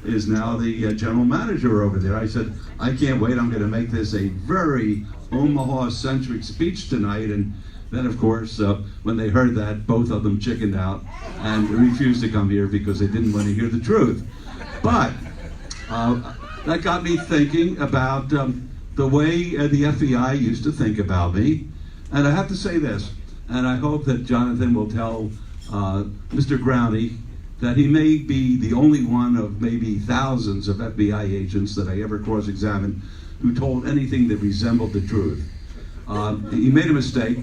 is now the general manager over there. I said, I can't wait. I'm going to make this a very Omaha-centric speech tonight. And then, of course, when they heard that, both of them chickened out and refused to come here because they didn't want to hear the truth. But that got me thinking about the way the FBI used to think about me. And I have to say this, and I hope that Jonathan will tell Mr. Growney that he may be the only one of maybe thousands of FBI agents that I ever cross-examined who told anything that resembled the truth. He made a mistake.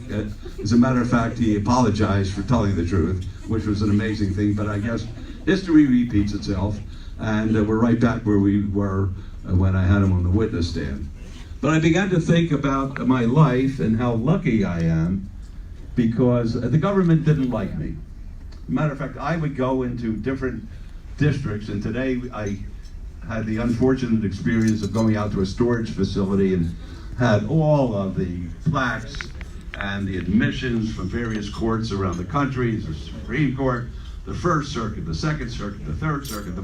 As a matter of fact, he apologized for telling the truth, which was an amazing thing, but I guess history repeats itself, and we're right back where we were when I had him on the witness stand. But I began to think about my life and how lucky I am because the government didn't like me. Matter of fact, I would go into different districts, and today I had the unfortunate experience of going out to a storage facility and had all of the plaques and the admissions from various courts around the country, the Supreme Court, the First Circuit, the Second Circuit, the Third Circuit,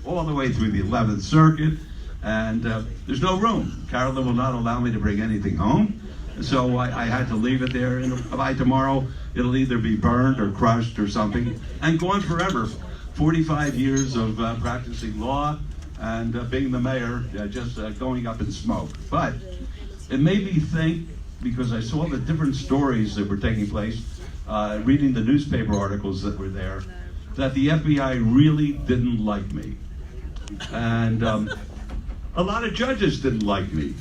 all the way through the 11th Circuit, and there's no room. Carolyn will not allow me to bring anything home. So I had to leave it there, and by tomorrow it'll either be burned or crushed or something, and gone forever. 45 years of practicing law and being the mayor, just going up in smoke. But it made me think, because I saw the different stories that were taking place, reading the newspaper articles that were there, that the FBI really didn't like me. And a lot of judges didn't like me.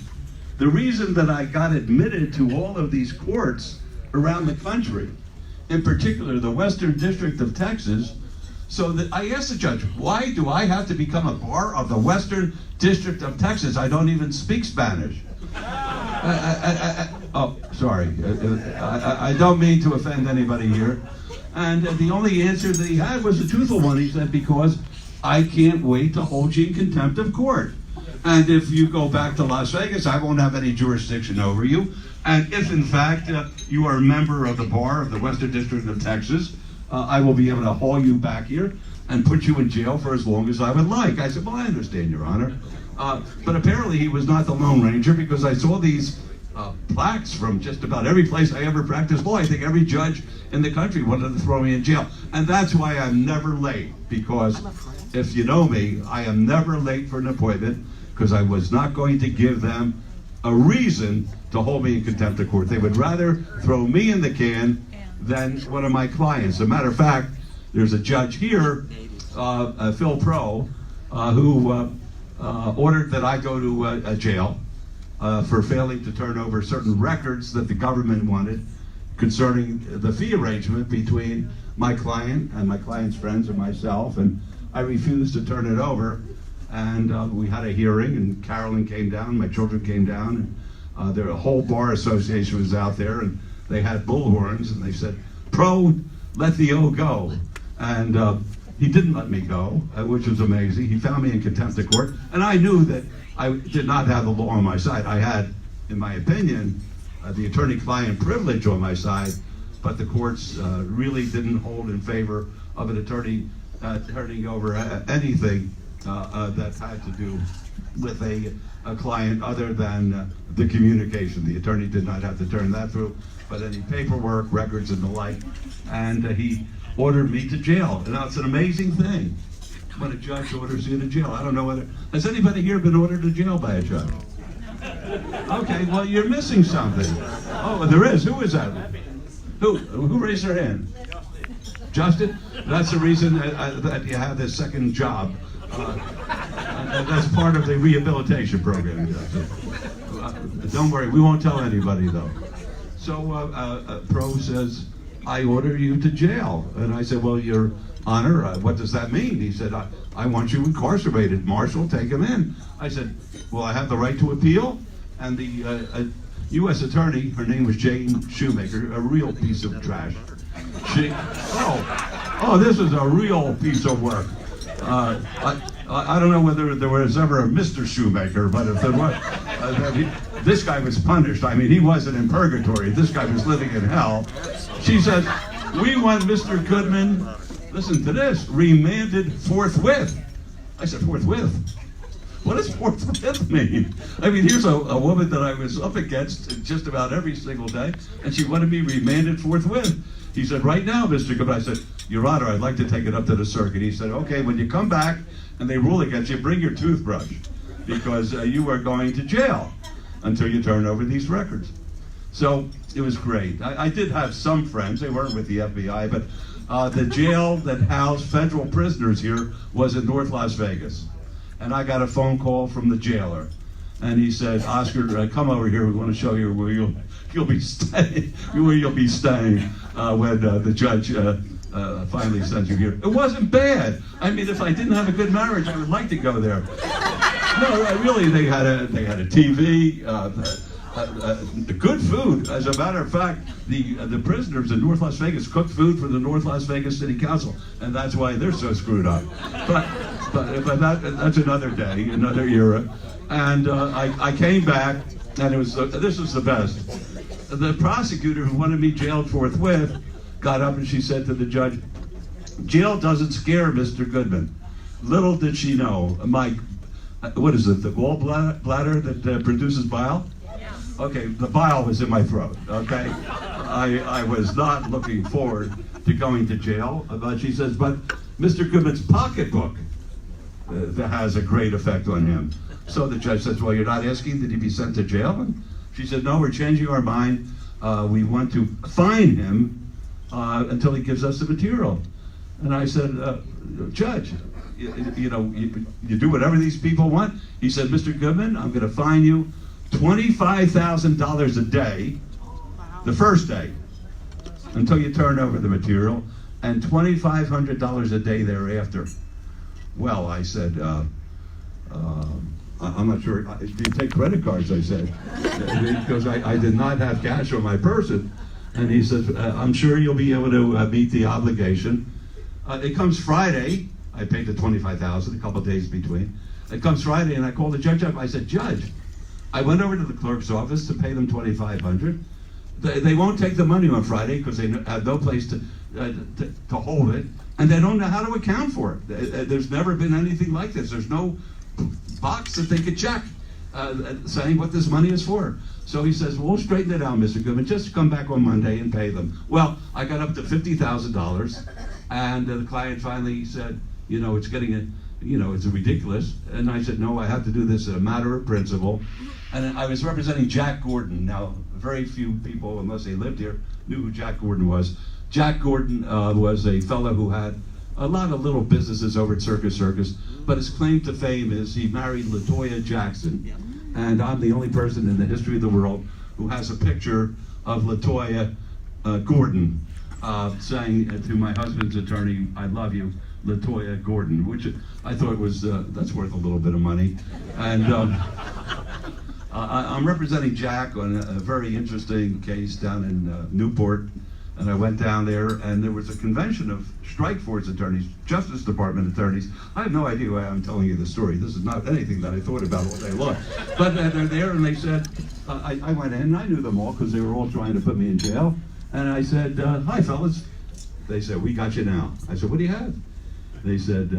The reason that I got admitted to all of these courts around the country, in particular the Western District of Texas, so that I asked the judge, why do I have to become a bar of the Western District of Texas? I don't even speak Spanish. Oh, sorry. I don't mean to offend anybody here. And the only answer that he had was a truthful one. He said, because I can't wait to hold you in contempt of court. And if you go back to Las Vegas, I won't have any jurisdiction over you. And if, in fact, you are a member of the bar of the Western District of Texas, I will be able to haul you back here and put you in jail for as long as I would like. I said, well, I understand, Your Honor. But apparently he was not the Lone Ranger, because I saw these plaques from just about every place I ever practiced law. I think every judge in the country wanted to throw me in jail. And that's why I'm never late, because if you know me, I am never late for an appointment, because I was not going to give them a reason to hold me in contempt of court. They would rather throw me in the can than one of my clients. As a matter of fact, there's a judge here, Phil Pro, who ordered that I go to a jail for failing to turn over certain records that the government wanted concerning the fee arrangement between my client and my client's friends and myself, and I refused to turn it over. And we had a hearing, and Carolyn came down, my children came down, and a whole bar association was out there, and they had bullhorns, and they said, Pro, let the O go. And he didn't let me go, which was amazing. He found me in contempt of court, and I knew that I did not have the law on my side. I had, in my opinion, the attorney-client privilege on my side, but the courts really didn't hold in favor of an attorney turning over anything that had to do with a client other than the communication. The attorney did not have to turn that through, but any paperwork, records, and the like. And he ordered me to jail. And now it's an amazing thing when a judge orders you to jail. I don't know whether, has anybody here been ordered to jail by a judge? Okay, well, you're missing something. Oh, there is. Who is that? Who raised their hand? Justin? That's the reason that you have this second job. That's part of the rehabilitation program. Don't worry, we won't tell anybody though. So Pro says, I order you to jail. And I said, well, Your Honor, what does that mean? He said, I want you incarcerated. Marshal, take him in. I said, well, I have the right to appeal. And the U.S. attorney, her name was Jane Shoemaker, a real piece of trash. This is a real piece of work. I don't know whether there was ever a Mr. Shoemaker, but if there was, this guy was punished. I mean, he wasn't in purgatory. This guy was living in hell. She said, we want Mr. Goodman, listen to this, remanded forthwith. I said, forthwith? What does forthwith mean? I mean, here's a woman that I was up against just about every single day, and she wanted me remanded forthwith. He said, right now, Mr. Goodman. I said, Your Honor, I'd like to take it up to the circuit. He said, okay, when you come back and they rule against you, bring your toothbrush, because you are going to jail until you turn over these records. So it was great. I did have some friends. They weren't with the FBI, but the jail that housed federal prisoners here was in North Las Vegas. And I got a phone call from the jailer, and he said, Oscar, come over here. We want to show you where you'll be staying. Where you'll be staying when the judge finally sends you here. It wasn't bad. I mean, if I didn't have a good marriage, I would like to go there. No, really, they had a TV. Good food. As a matter of fact, the prisoners in North Las Vegas cooked food for the North Las Vegas City Council, and that's why they're so screwed up. But that's another day, another era. And I came back, and this was the best. The prosecutor who wanted me jailed forthwith got up and she said to the judge, jail doesn't scare Mr. Goodman. Little did she know, what is it, the gallbladder that produces bile? Okay, the bile was in my throat, okay? I was not looking forward to going to jail, but she says, but Mr. Goodman's pocketbook that has a great effect on him. So the judge says, well, you're not asking that he be sent to jail? And she said, no, we're changing our mind. We want to fine him until he gives us the material. And I said, Judge, you do whatever these people want? He said, Mr. Goodman, I'm going to fine you $25,000 a day, the first day, until you turn over the material, and $2,500 a day thereafter. Well, I said, I'm not sure. Do you take credit cards? I said, because I did not have cash on my person. And he says, I'm sure you'll be able to meet the obligation. It comes Friday. I paid the $25,000, a couple of days between. It comes Friday, and I called the judge up. I said, Judge, I went over to the clerk's office to pay them $2,500. They won't take the money on Friday because they have no place to hold it, and they don't know how to account for it. There's never been anything like this. There's no box that they could check saying what this money is for. So he says, well, we'll straighten it out, Mr. Goodman. Just come back on Monday and pay them. Well, I got up to $50,000, and the client finally said, it's getting it's ridiculous. And I said, no, I have to do this as a matter of principle. And I was representing Jack Gordon. Now, very few people, unless they lived here, knew who Jack Gordon was. Jack Gordon was a fellow who had a lot of little businesses over at Circus, but his claim to fame is he married LaToya Jackson. And I'm the only person in the history of the world who has a picture of LaToya Gordon saying to my husband's attorney, I love you, LaToya Gordon, which I thought was, that's worth a little bit of money. And I'm representing Jack on a very interesting case down in Newport. And I went down there, and there was a convention of strike force attorneys, Justice Department attorneys. I have no idea why I'm telling you this story. This is not anything that I thought about all day long. But they're there, and they said, I went in, and I knew them all because they were all trying to put me in jail. And I said, hi, fellas. They said, we got you now. I said, what do you have? They said,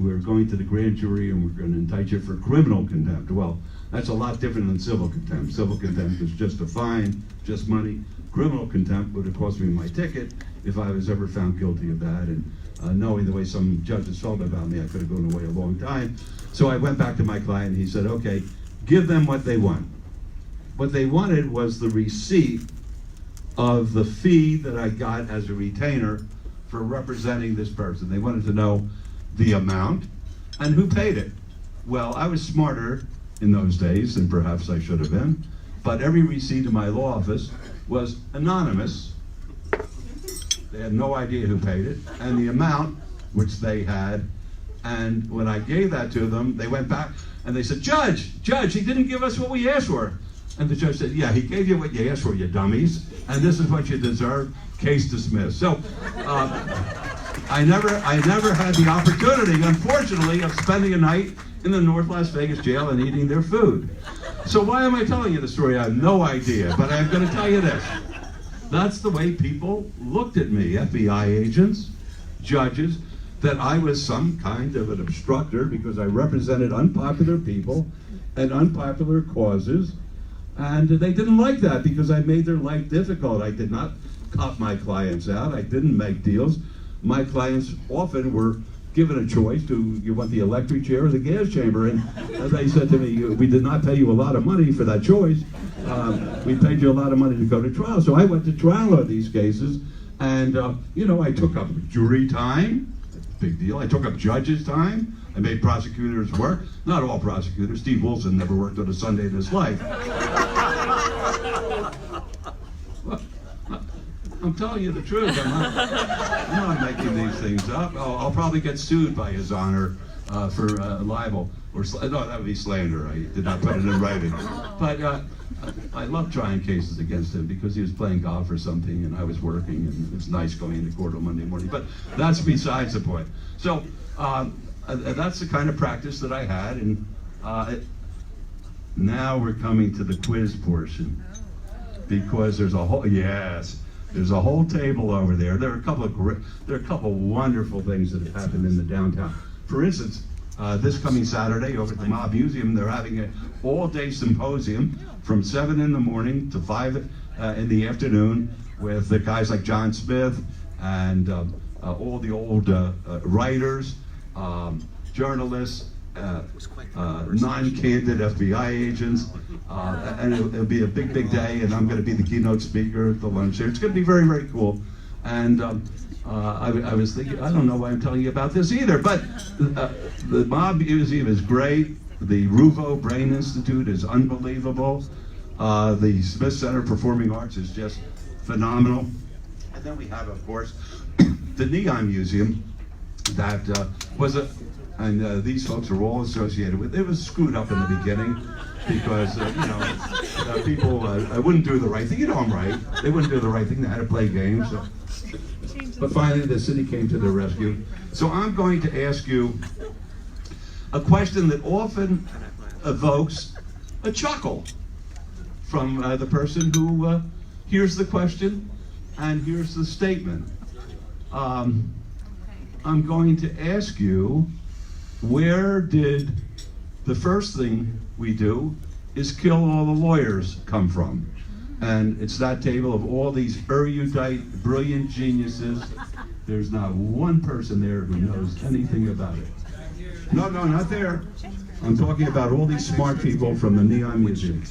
we're going to the grand jury, and we're going to indict you for criminal contempt. Well, that's a lot different than civil contempt. Civil contempt is just a fine, just money. Criminal contempt would have cost me my ticket if I was ever found guilty of that. And knowing the way some judges felt about me, I could have gone away a long time. So I went back to my client, and he said, okay, give them what they want. What they wanted was the receipt of the fee that I got as a retainer for representing this person. They wanted to know the amount and who paid it. Well, I was smarter in those days than perhaps I should have been, but every receipt in my law office was anonymous. They had no idea who paid it, and the amount which they had. And when I gave that to them, they went back and they said, Judge, he didn't give us what we asked for. And the judge said, yeah, he gave you what you asked for, you dummies, and this is what you deserve. Case dismissed. So I never had the opportunity, unfortunately, of spending a night in the North Las Vegas jail and eating their food. So why am I telling you the story? I have no idea, but I'm going to tell you this. That's the way people looked at me, FBI agents, judges. that I was some kind of an obstructor because I represented unpopular people and unpopular causes, and they didn't like that because I made their life difficult. I did not cut my clients out. I didn't make deals. My clients often were given a choice to, you want the electric chair or the gas chamber, and they said to me, we did not pay you a lot of money for that choice. We paid you a lot of money to go to trial. So I went to trial on these cases, and I took up jury time, big deal. I took up judges' time. I made prosecutors work. Not all prosecutors. Steve Wilson never worked on a Sunday in his life. I'm telling you the truth. I'm not making these things up. I'll probably get sued by Hizzoner for libel. No, that would be slander. I did not put it in writing. But I love trying cases against him because he was playing golf or something and I was working, and it's nice going into court on Monday morning. But that's besides the point. So that's the kind of practice that I had. And now we're coming to the quiz portion because there's a whole, there's a whole table over there. There are a couple wonderful things that have happened in the downtown. For instance, this coming Saturday over at the Mob Museum, they're having an all-day symposium from 7 in the morning to 5 in the afternoon with the guys like John Smith and all the old writers, journalists, non-candid FBI agents, and it'll be a big day, and I'm going to be the keynote speaker at the lunch there. It's going to be very, very cool. And I was thinking, I don't know why I'm telling you about this either, but the Mob Museum is great. The Ruvo Brain Institute is unbelievable. The Smith Center of Performing Arts is just phenomenal. And then we have, of course, the Neon Museum that was and these folks are all associated with. It was screwed up in the beginning because people wouldn't do the right thing. I'm right. They wouldn't do the right thing. They had to play games. So. But finally, the city came to their rescue. So I'm going to ask you a question that often evokes a chuckle from the person who hears the question and hears the statement. I'm going to ask you, where did the first thing we do is kill all the lawyers come from? And it's that table of all these erudite, brilliant geniuses. There's not one person there who knows anything about it. No, not there. I'm talking about all these smart people from the Neon Museum.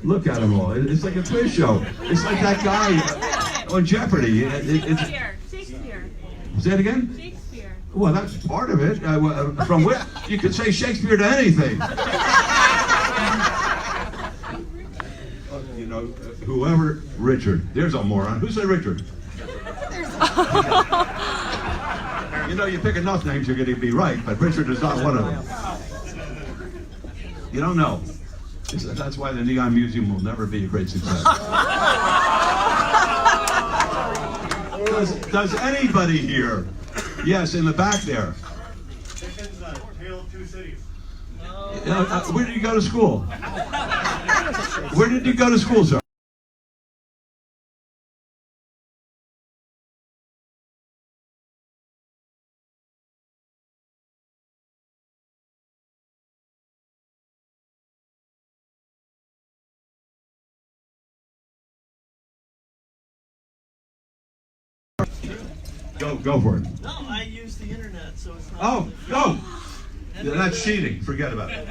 Look at them all. It's like a quiz show. It's like that guy on Jeopardy. Shakespeare. Say it again? Shakespeare. Well, that's part of it. From which you could say Shakespeare to anything. Whoever, Richard. There's a moron. Who said Richard? You pick enough names, you're going to be right, but Richard is not one of them. You don't know. That's why the Neon Museum will never be a great success. Does anybody here? Yes, in the back there. Tale of Two Cities. Where did you go to school? Where did you go to school, sir? Go for it. No, I use the internet, so it's not. Oh, no! That's cheating. Forget about it.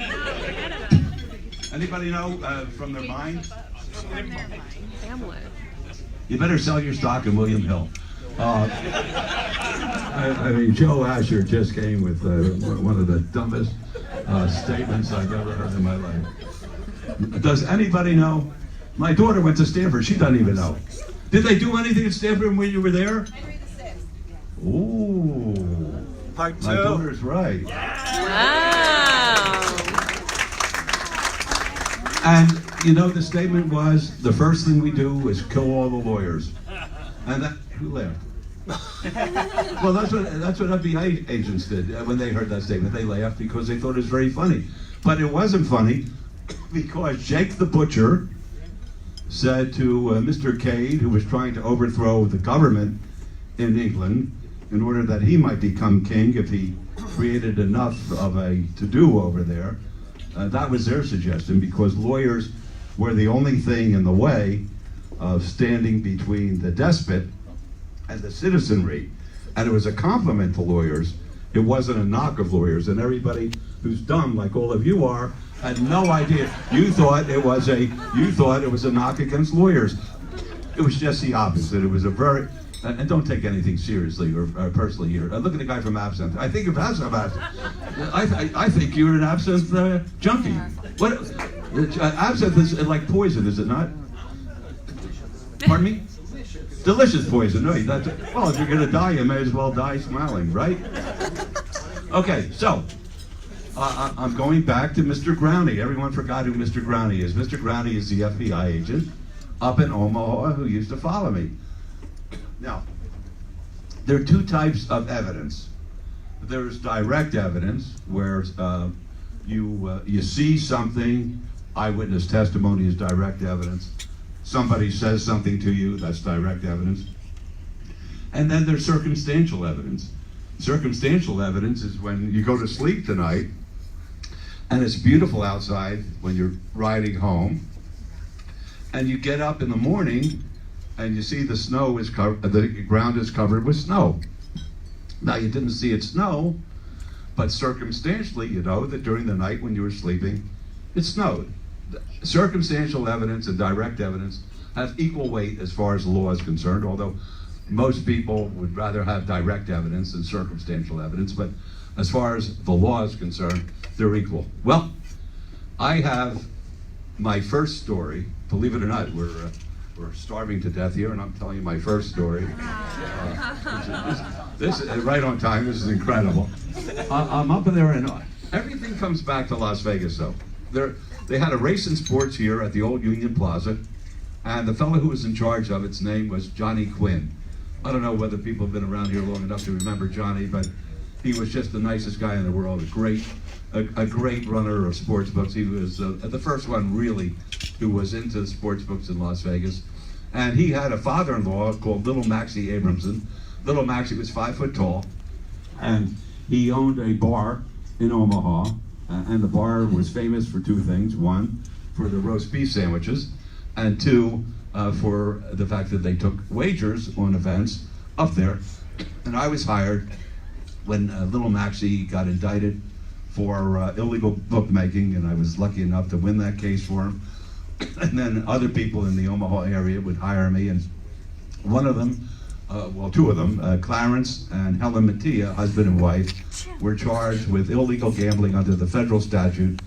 Anybody know from their mind? Hamlet. You better sell your stock in William Hill. Joe Asher just came with one of the dumbest statements I've ever heard in my life. Does anybody know? My daughter went to Stanford. She doesn't even know. Did they do anything at Stanford when you were there? Henry VI. Ooh. Part 2. My daughter's right. Wow. And the statement was, the first thing we do is kill all the lawyers. And who laughed? Well, that's what FBI agents did when they heard that statement. They laughed because they thought it was very funny. But it wasn't funny because Jake the Butcher said to Mr. Cade, who was trying to overthrow the government in England, in order that he might become king if he created enough of a to-do over there. That was their suggestion, because lawyers were the only thing in the way of standing between the despot and the citizenry. And it was a compliment to lawyers. It wasn't a knock of lawyers. And everybody who's dumb, like all of you are, had no idea. You thought it was a knock against lawyers. It was just the opposite. It was a very, and don't take anything seriously or personally here. Look at the guy from Absinthe. I think of Absinthe. I think you're an Absinthe junkie. What? Absinthe is like poison, is it not? Pardon me? Delicious poison. No, well, if you're going to die, you may as well die smiling, right? Okay, so I'm going back to Mr. Growney. Everyone forgot who Mr. Growney is. Mr. Growney is the FBI agent up in Omaha who used to follow me. Now, there are two types of evidence. There's direct evidence, where you see something. Eyewitness testimony is direct evidence. Somebody says something to you, that's direct evidence. And then there's circumstantial evidence. Circumstantial evidence is when you go to sleep tonight, and it's beautiful outside when you're riding home, and you get up in the morning, and you see the snow is covered, the ground is covered with snow. Now, you didn't see it snow, but circumstantially, you know that during the night when you were sleeping, it snowed. Circumstantial evidence and direct evidence have equal weight as far as the law is concerned, although most people would rather have direct evidence than circumstantial evidence, but as far as the law is concerned, they're equal. Well, I have my first story. Believe it or not, we're starving to death here, and I'm telling you my first story. This is right on time. This is incredible. I'm up in there, and everything comes back to Las Vegas, though. They had a race in sports here at the old Union Plaza, and the fellow who was in charge of its name was Johnny Quinn. I don't know whether people have been around here long enough to remember Johnny, but he was just the nicest guy in the world, a great runner of sports books. He was the first one, really, who was into the sports books in Las Vegas. And he had a father-in-law called Little Maxie Abramson. Little Maxie was 5 foot tall, and he owned a bar in Omaha. And the bar was famous for two things. One, for the roast beef sandwiches, and two, for the fact that they took wagers on events up there. And I was hired when Little Maxie got indicted for illegal bookmaking, and I was lucky enough to win that case for him. And then other people in the Omaha area would hire me, and one of them, two of them, Clarence and Helen Mattia, husband and wife, were charged with illegal gambling under the federal statute,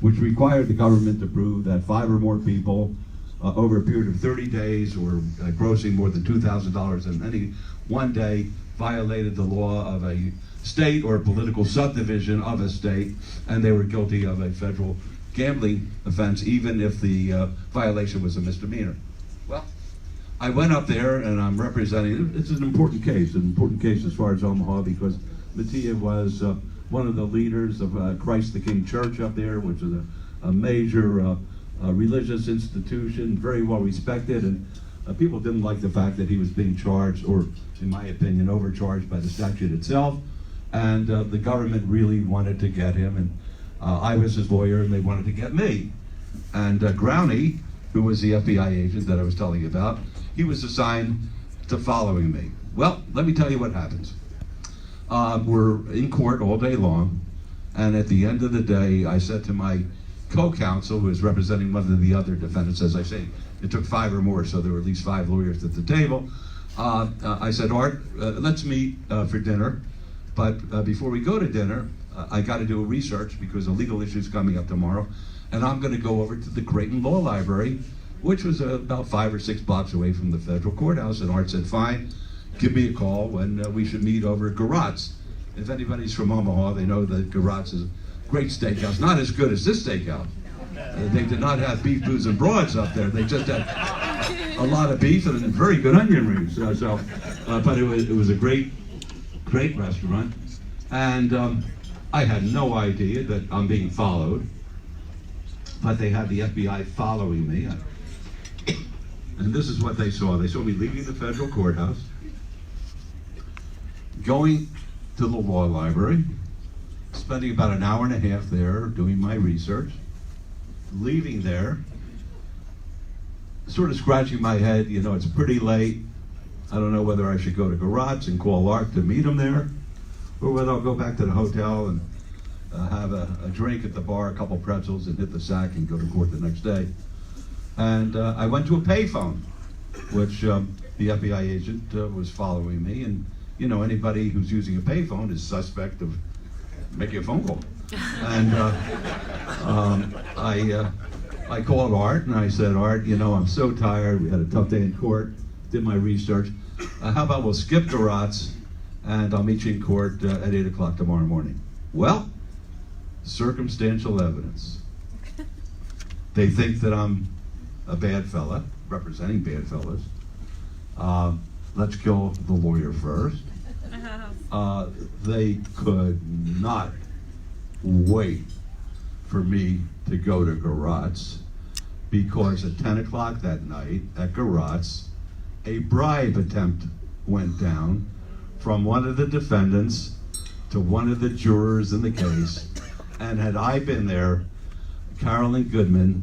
which required the government to prove that 5 or more people over a period of 30 days were grossing more than $2,000 in any one day violated the law of a state or a political subdivision of a state, and they were guilty of a federal gambling offense, even if the violation was a misdemeanor. Well, I went up there, and I'm representing, it's an important case as far as Omaha, because Mattia was one of the leaders of Christ the King Church up there, which is a major religious institution, very well respected, and people didn't like the fact that he was being charged, or in my opinion, overcharged by the statute itself, and the government really wanted to get him, and I was his lawyer, and they wanted to get me. And Growney, who was the FBI agent that I was telling you about, he was assigned to following me. Well, let me tell you what happens. We're in court all day long, and at the end of the day, I said to my co-counsel, who was representing one of the other defendants, as I say, it took 5 or more, so there were at least 5 lawyers at the table. I said, Art, let's meet for dinner, but before we go to dinner, I got to do a research because a legal issue is coming up tomorrow, and I'm going to go over to the Creighton Law Library, which was about 5 or 6 blocks away from the federal courthouse. And Art said, fine, give me a call when we should meet over at Garot's. If anybody's from Omaha, they know that Garot's is a great steakhouse, not as good as this steakhouse. They did not have beef, booze, and broads up there. They just had a lot of beef and very good onion rings. But it was a great restaurant. And I had no idea that I'm being followed, but they had the FBI following me. And this is what they saw. They saw me leaving the federal courthouse, going to the law library, spending about an hour and a half there doing my research, leaving there, sort of scratching my head, you know, it's pretty late. I don't know whether I should go to Garot's and call Art to meet him there, or whether I'll go back to the hotel and have a drink at the bar, a couple pretzels, and hit the sack and go to court the next day. And I went to a payphone, which the FBI agent was following me, and you know, anybody who's using a payphone is suspect of making a phone call. And I called Art and I said, Art, you know, I'm so tired. We had a tough day in court. Did my research. How about we'll skip Garot's and I'll meet you in court at 8 o'clock tomorrow morning. Well, circumstantial evidence. They think that I'm a bad fella, representing bad fellas. Let's kill the lawyer first. They could not wait for me to go to Garot's, because at 10 o'clock that night at Garot's, a bribe attempt went down from one of the defendants to one of the jurors in the case. And had I been there, Carolyn Goodman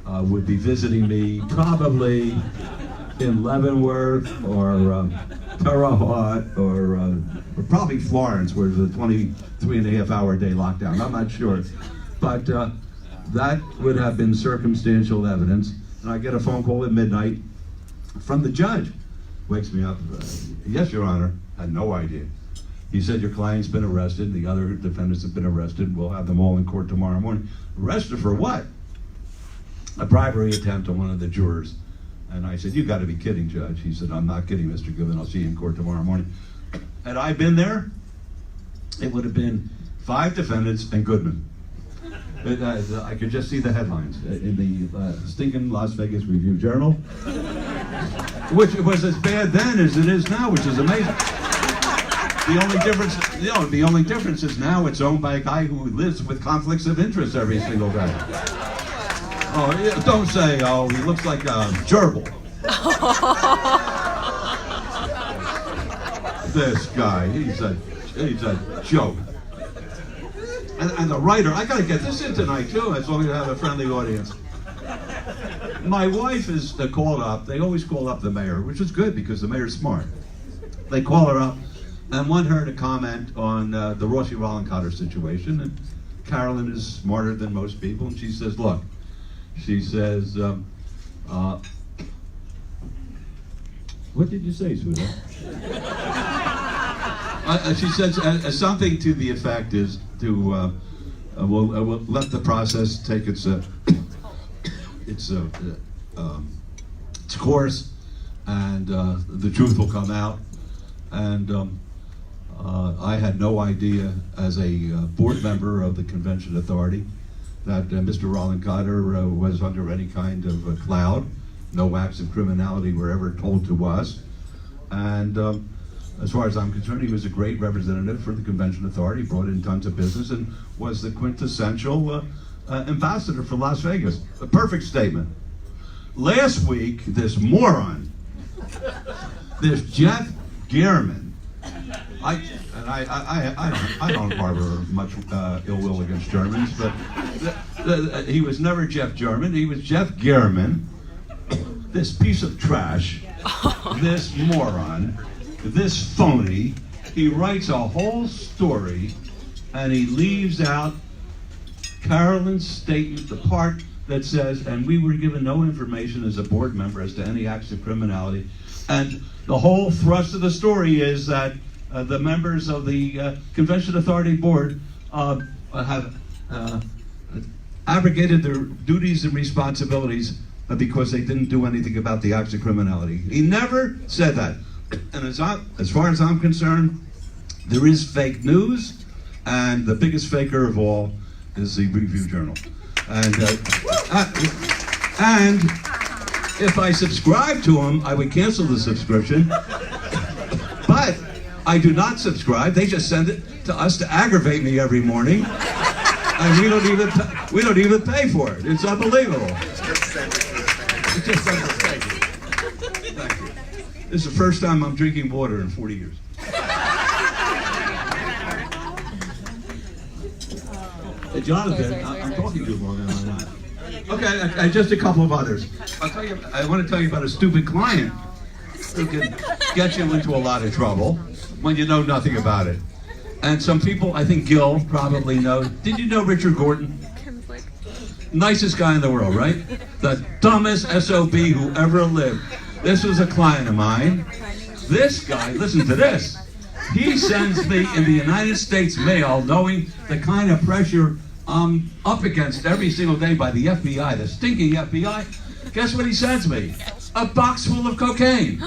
would be visiting me probably in Leavenworth or Terre Haute or probably Florence, where there's a 23-and-a-half-hour day lockdown. I'm not sure. But that would have been circumstantial evidence. And I get a phone call at midnight from the judge. Wakes me up. Yes, Your Honor. I had no idea. He said, your client's been arrested. The other defendants have been arrested. We'll have them all in court tomorrow morning. Arrested for what? A bribery attempt on one of the jurors. And I said, you got to be kidding, Judge. He said, I'm not kidding, Mr. Goodman. I'll see you in court tomorrow morning. Had I been there, it would have been 5 defendants and Goodman. I could just see the headlines in the stinking Las Vegas Review-Journal, which was as bad then as it is now, which is amazing. The only difference is now it's owned by a guy who lives with conflicts of interest every single day. Oh, yeah, don't say, oh, he looks like a gerbil. This guy, he's a joke. And the writer, I gotta get this in tonight too, as long as I have a friendly audience. My wife is called up, they always call up the mayor, which is good because the mayor's smart. They call her up and want her to comment on the Rossi Rollencotter situation. And Carolyn is smarter than most people, and she says, look, she says, what did you say, sweetheart? She says something to the effect is to we'll let the process take its course, and the truth will come out. And I had no idea, as a board member of the Convention Authority, that Mr. Rollencotter was under any kind of a cloud. No acts of criminality were ever told to us. And as far as I'm concerned, he was a great representative for the Convention Authority, brought in tons of business, and was the quintessential ambassador for Las Vegas. A perfect statement. Last week, this moron, this Jeff Gehrman, I don't harbor much ill will against Germans, but he was never Jeff German. He was Jeff Gehrman, this piece of trash, this moron, this phony. He writes a whole story and he leaves out Carolyn's statement, the part that says, and we were given no information as a board member as to any acts of criminality. And the whole thrust of the story is that the members of the Convention Authority Board have abrogated their duties and responsibilities because they didn't do anything about the acts of criminality. He never said that. And as far as I'm concerned, there is fake news, and the biggest faker of all is the Review-Journal. And if I subscribe to them, I would cancel the subscription. But I do not subscribe. They just send it to us to aggravate me every morning, and we don't even pay for it. It's unbelievable. It's just unbelievable. Thank you. This is the first time I'm drinking water in 40 years. Jonathan, I'm talking too long, am I not? Okay, just a couple of others. I want to tell you about a stupid client who can get you into a lot of trouble when you know nothing about it. And some people, I think Gil probably knows. Did you know Richard Gordon? Nicest guy in the world, right? The dumbest SOB who ever lived. This was a client of mine. This guy, listen to this. He sends me in the United States mail, knowing the kind of pressure I'm up against every single day by the FBI, the stinking FBI. Guess what he sends me? A box full of cocaine.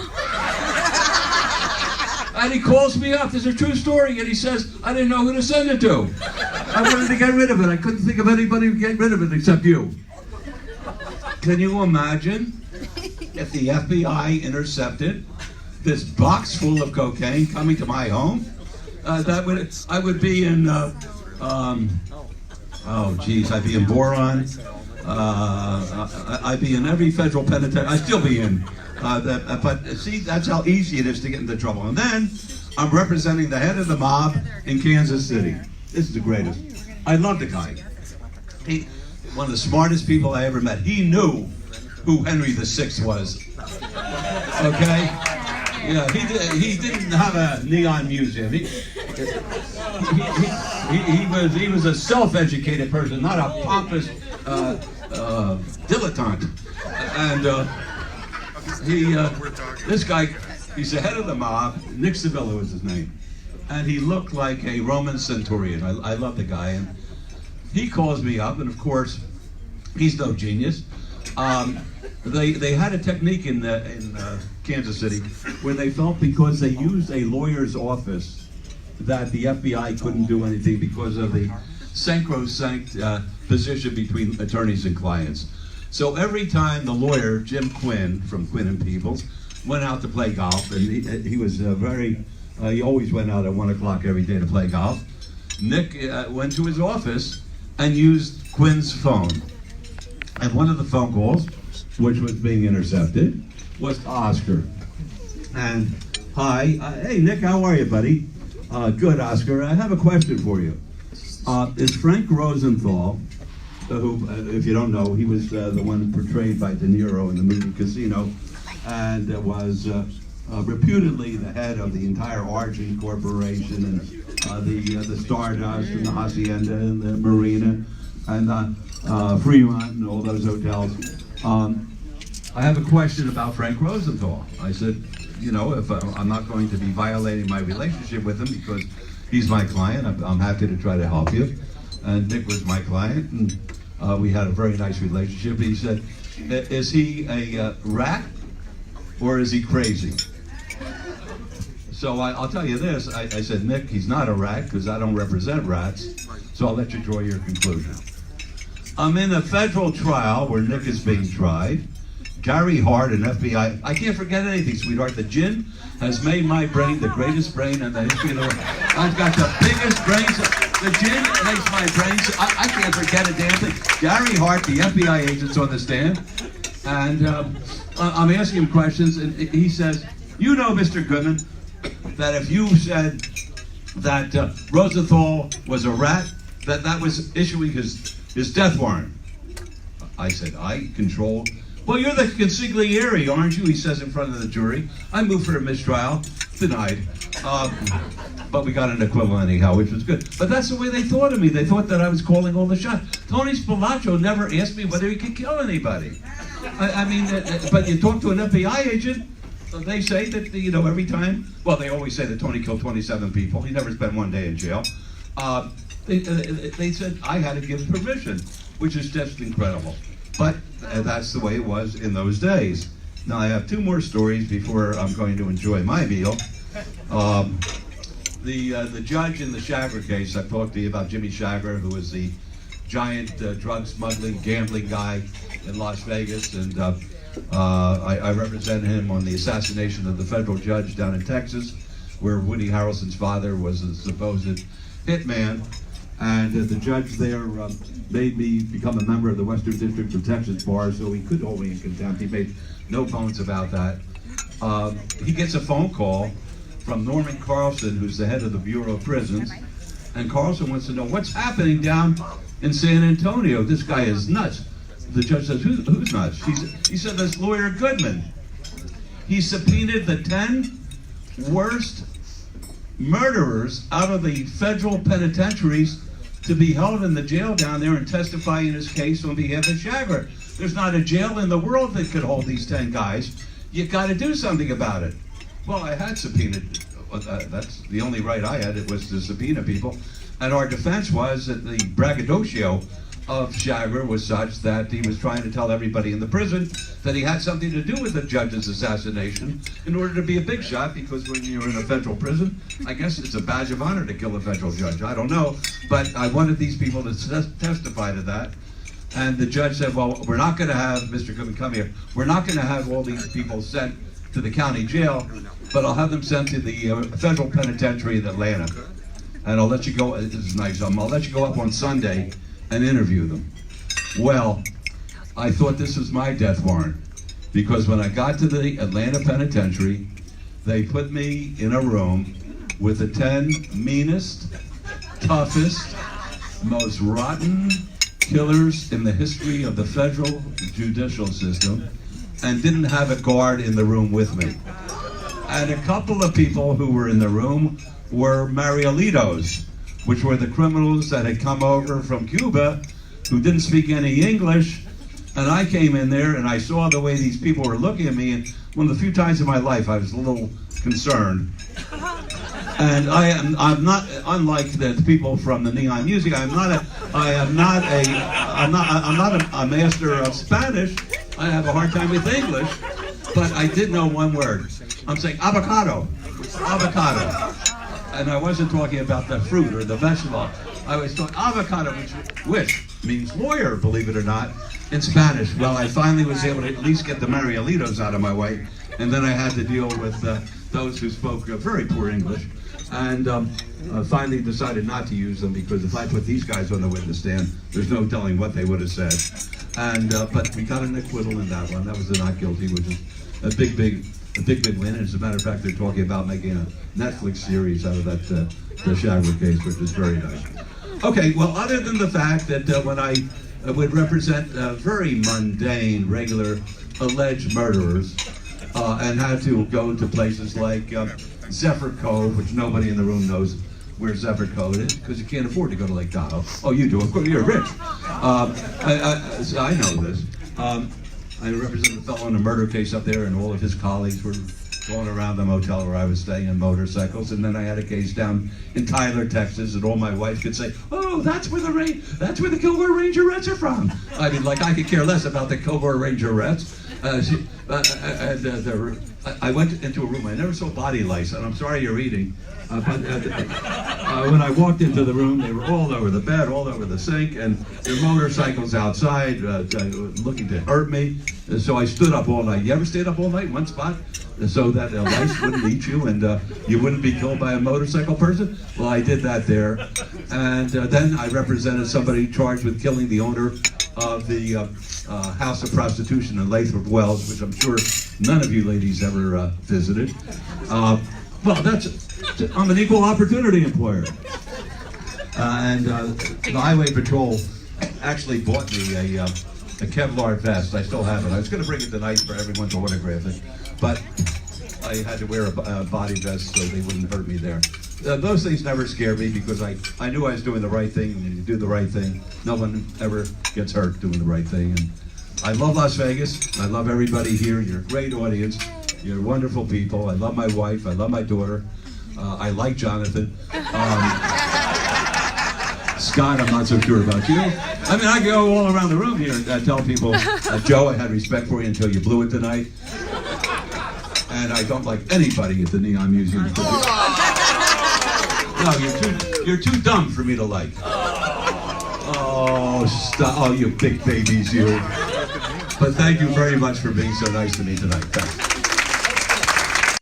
And he calls me up. This is a true story. And he says, I didn't know who to send it to. I wanted to get rid of it. I couldn't think of anybody who could get rid of it except you. Can you imagine if the FBI intercepted this box full of cocaine coming to my home? I would be in, oh geez, I'd be in Boron. I'd be in every federal penitentiary. I'd still be in. But see, that's how easy it is to get into trouble. And then I'm representing the head of the mob in Kansas City. This is the greatest. I love the guy. He, one of the smartest people I ever met. He knew who Henry VI was. Okay? Yeah, he didn't have a neon museum. He was a self-educated person, not a pompous dilettante. And this guy, he's the head of the mob. Nick Sevilla was his name, and he looked like a Roman centurion. I love the guy, and he calls me up, and of course, he's no genius. They had a technique in Kansas City where they felt because they used a lawyer's office that the FBI couldn't do anything because of the sacrosanct position between attorneys and clients. So every time the lawyer, Jim Quinn from Quinn and Peebles, went out to play golf, and he was he always went out at 1 o'clock every day to play golf, Nick went to his office and used Quinn's phone. And one of the phone calls, which was being intercepted, was to Oscar. And, hi, hey Nick, how are you, buddy? Good, Oscar. I have a question for you. Is Frank Rosenthal, who, if you don't know, he was the one portrayed by De Niro in the movie Casino, and was reputedly the head of the entire Argent Corporation and the Stardust and the Hacienda and the Marina and Fremont and all those hotels. I have a question about Frank Rosenthal. I said, you know, if I'm not going to be violating my relationship with him because he's my client, I'm happy to try to help you. And Nick was my client, and we had a very nice relationship. He said, is he a rat or is he crazy? So I'll tell you this, I said, Nick, he's not a rat because I don't represent rats, so I'll let you draw your conclusion. I'm in a federal trial where Nick is being tried. Gary Hart, an FBI, I can't forget anything, sweetheart. The gin has made my brain the greatest brain in the history of the world. I've got the biggest brains. The gin makes my brains, I can't forget a damn thing. Gary Hart, the FBI agent's on the stand, and I'm asking him questions, and he says, you know, Mr. Goodman, that if you said that Rosenthal was a rat, that was issuing his death warrant. I said, I control. Well, you're the consigliere, aren't you? He says in front of the jury. I moved for a mistrial. Denied. But we got an acquittal anyhow, which was good. But that's the way they thought of me. They thought that I was calling all the shots. Tony Spilaccio never asked me whether he could kill anybody. I mean, but you talk to an FBI agent, they say that, you know, every time, well, they always say that Tony killed 27 people. He never spent one day in jail. They said I had to give permission, which is just incredible. But that's the way it was in those days. Now I have two more stories before I'm going to enjoy my meal. The judge in the Shagra case, I talked to you about Jimmy Shagra, who was the giant drug smuggling, gambling guy in Las Vegas, and I represent him on the assassination of the federal judge down in Texas, where Woody Harrelson's father was a supposed hitman. And the judge there made me become a member of the Western District of Texas Bar, so he could hold me in contempt. He made no bones about that. He gets a phone call from Norman Carlson, who's the head of the Bureau of Prisons, And Carlson wants to know what's happening down in San Antonio. This guy is nuts. The judge says, who's nuts? He said, this lawyer Goodman. He subpoenaed the 10 worst murderers out of the federal penitentiaries to be held in the jail down there and testify in his case on behalf of Chagrin. There's not a jail in the world that could hold these 10 guys. You got to do something about it. Well, I had subpoenaed. That's the only right I had. It was to subpoena people. And our defense was that the braggadocio of Chagrin was such that he was trying to tell everybody in the prison that he had something to do with the judge's assassination in order to be a big shot, because when you're in a federal prison, I guess it's a badge of honor to kill a federal judge. I don't know, but I wanted these people to testify to that. And the judge said, well, we're not going to have, Mr. Goodman, come here, we're not going to have all these people sent to the county jail, but I'll have them sent to the federal penitentiary in Atlanta. And I'll let you go, this is nice, I'll let you go up on Sunday and interview them. Well, I thought this was my death warrant, because when I got to the Atlanta penitentiary, they put me in a room with the 10 meanest, toughest, most rotten killers in the history of the federal judicial system, and didn't have a guard in the room with me. And a couple of people who were in the room were Marielitos, which were the criminals that had come over from Cuba who didn't speak any English. And I came in there and I saw the way these people were looking at me, and one of the few times in my life I was a little concerned. And I'm not, unlike the people from the Neon Music, I'm not a master of Spanish. I have a hard time with English, but I did know one word. I'm saying avocado, avocado. And I wasn't talking about the fruit or the vegetable. I was talking avocado, which means lawyer, believe it or not, in Spanish. Well, I finally was able to at least get the Marielitos out of my way, and then I had to deal with those who spoke very poor English, and finally decided not to use them, because if I put these guys on the witness stand, there's no telling what they would have said. And but we got an acquittal in that one. That was a not guilty, which is a big win. And as a matter of fact, they're talking about making a Netflix series out of that the Chagrin case, which is very nice. Okay, well, other than the fact that when I would represent very mundane, regular, alleged murderers, and had to go to places like Zephyr Cove, which nobody in the room knows where Zephyr Cove is, because you can't afford to go to Lake Tahoe. Oh, you do, of course, you're rich. I know this. I represent a fellow in a murder case up there, and all of his colleagues were going around the motel where I was staying in motorcycles. And then I had a case down in Tyler, Texas, and all my wife could say, "Oh, that's where the Kilgore Rangerettes are from." I mean, like, I could care less about the Kilgore Rangerettes. I went into a room. I never saw body lice, and I'm sorry you're eating. But when I walked into the room, they were all over the bed, all over the sink, and their motorcycles outside, looking to hurt me. So I stood up all night. You ever stayed up all night in one spot so that lice wouldn't eat you and you wouldn't be killed by a motorcycle person? Well, I did that there. And then I represented somebody charged with killing the owner of the House of Prostitution in Lathrop Wells, which I'm sure none of you ladies ever visited. Well, I'm an equal opportunity employer. And the Highway Patrol actually bought me a Kevlar vest. I still have it. I was going to bring it tonight for everyone to autograph it, but I had to wear a body vest so they wouldn't hurt me there. Those things never scared me, because I knew I was doing the right thing. And when you do the right thing, no one ever gets hurt doing the right thing. And I love Las Vegas. I love everybody here. You're a great audience. You're wonderful people. I love my wife. I love my daughter. I like Jonathan. Scott, I'm not so sure about you. I mean, I go all around the room here and tell people, Joe, I had respect for you until you blew it tonight. And I don't like anybody at the Neon Museum. No, you're too dumb for me to like. Oh, stop. Oh, you big babies, you. But thank you very much for being so nice to me tonight. Thanks.